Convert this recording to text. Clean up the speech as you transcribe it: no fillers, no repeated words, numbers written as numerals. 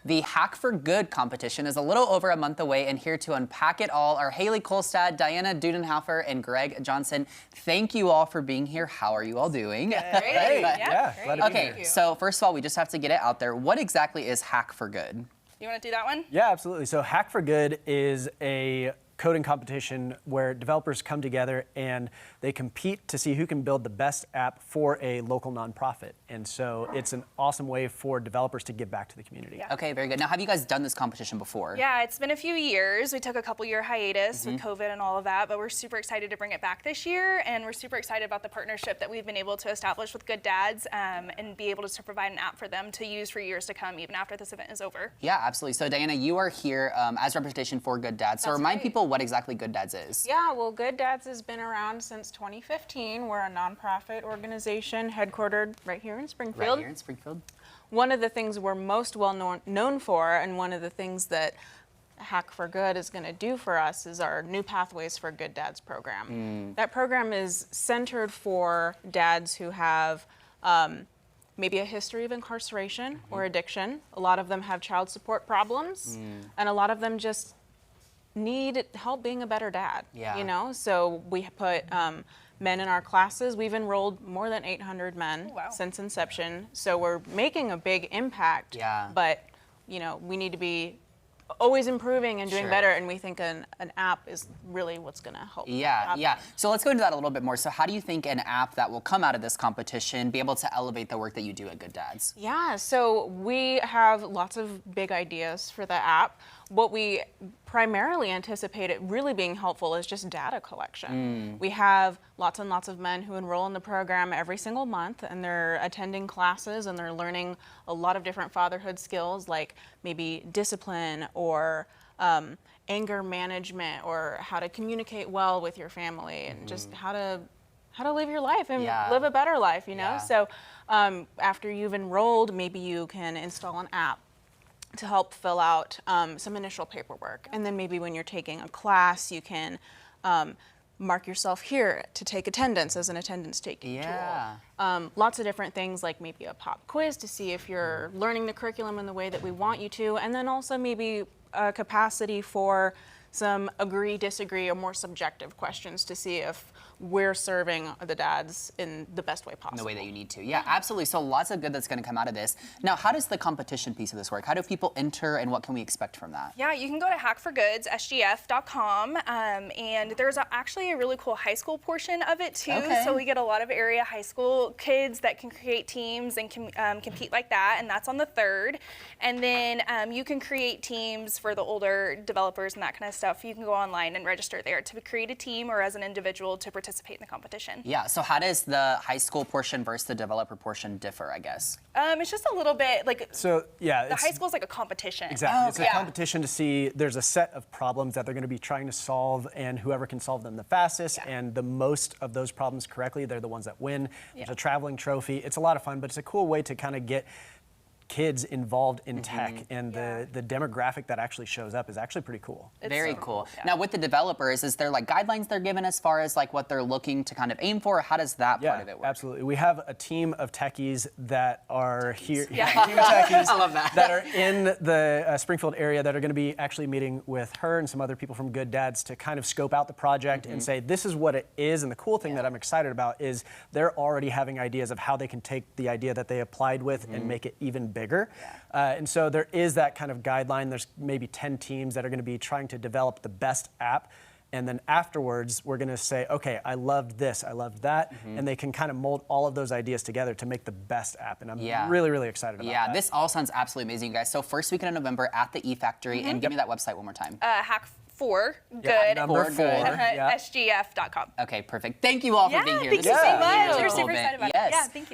The Hack for Good competition is a little over a month away, and here to unpack it all are Haley Kolstad, Diana Dudenhofer, and Greg Johnson. Thank you all for being here. How are you all doing? Great. Hey, Yeah, glad to be Okay, here. so first of all, we just have to get it out there. What exactly is Hack for Good? You want to do that one? Yeah, absolutely. So Hack for Good is a coding competition where developers come together and they compete to see who can build the best app for a local nonprofit. And so it's an awesome way for developers to give back to the community. Yeah. Okay, very good. Now, have you guys done this competition before? Yeah, it's been a few years. We took a couple-year hiatus with COVID and all of that, but we're super excited to bring it back this year, and we're super excited about the partnership that we've been able to establish with Good Dads and be able to provide an app for them to use for years to come, even after this event is over. Yeah, absolutely. So, Diana, you are here as representation for Good Dads. So, That's remind right. people what exactly Good Dads is. Yeah, well, Good Dads has been around since 2015. We're a nonprofit organization headquartered right here in Springfield. Right here in Springfield. One of the things we're most well known for, and one of the things that Hack for Good is going to do for us, is our New Pathways for Good Dads program. That program is centered for dads who have maybe a history of incarceration or addiction. A lot of them have child support problems, and a lot of them just need help being a better dad. Yeah. You know, so we put men in our classes. We've enrolled more than 800 men Oh, wow. since inception. So we're making a big impact. Yeah. But you know, we need to be always improving and doing Sure. better. And we think an app is really what's going to help. Yeah, happen. yeah. So let's go into that a little bit more. So how do you think an app that will come out of this competition be able to elevate the work that you do at Good Dads? Yeah, so we have lots of big ideas for the app. What we primarily anticipate it really being helpful is just data collection. We have lots and lots of men who enroll in the program every single month, and they're attending classes and they're learning a lot of different fatherhood skills, like maybe discipline or anger management, or how to communicate well with your family, and just how to live your life and Yeah. live a better life, you know? Yeah. So after you've enrolled, maybe you can install an app to help fill out some initial paperwork. And then maybe when you're taking a class, you can mark yourself here to take attendance as an attendance taking Yeah. tool. Lots of different things, like maybe a pop quiz to see if you're learning the curriculum in the way that we want you to. And then also maybe a capacity for some agree, disagree, or more subjective questions to see if we're serving the dads in the best way possible. The way that you need to. Yeah, absolutely. So lots of good that's going to come out of this. Now, how does the competition piece of this work? How do people enter, and what can we expect from that? Yeah, you can go to hackforgoods.sgf.com, and there's actually a really cool high school portion of it too. Okay. So we get a lot of area high school kids that can create teams and can compete like that, and that's on the 3rd. And then you can create teams for the older developers and that kind of stuff. You can go online and register there to create a team or as an individual to participate in the competition. Yeah, so how does the high school portion versus the developer portion differ, I guess? It's just a little bit like So yeah, the high school is like a competition. Exactly. It's a Yeah. competition to see, there's a set of problems that they're going to be trying to solve, and whoever can solve them the fastest and the most of those problems correctly, they're the ones that win. There's a traveling trophy. It's a lot of fun, but it's a cool way to kind of get kids involved in tech, and the demographic that actually shows up is actually pretty cool. It's Very so cool. yeah. Now, with the developers, is there like guidelines they're given as far as like what they're looking to kind of aim for? How does that part of it work? Absolutely. We have a team of techies that are here. Yeah. A team of techies I love that. that are in the Springfield area that are going to be actually meeting with her and some other people from Good Dads to kind of scope out the project and say, this is what it is. And the cool thing that I'm excited about is they're already having ideas of how they can take the idea that they applied with and make it even bigger. And so there is that kind of guideline. There's maybe 10 teams that are going to be trying to develop the best app. And then afterwards, we're going to say, okay, I loved this, I loved that. And they can kind of mold all of those ideas together to make the best app. And I'm really, really excited about that. Yeah, this all sounds absolutely amazing, you guys. So first weekend of November at the E-Factory, and give me that website one more time. Hack for Yeah, good. number 4. Yeah. SGF.com. Okay, perfect. Thank you all for being here. Thank This you is so really, much. really We're cool super event. excited about Yes. it. Yeah, thank you.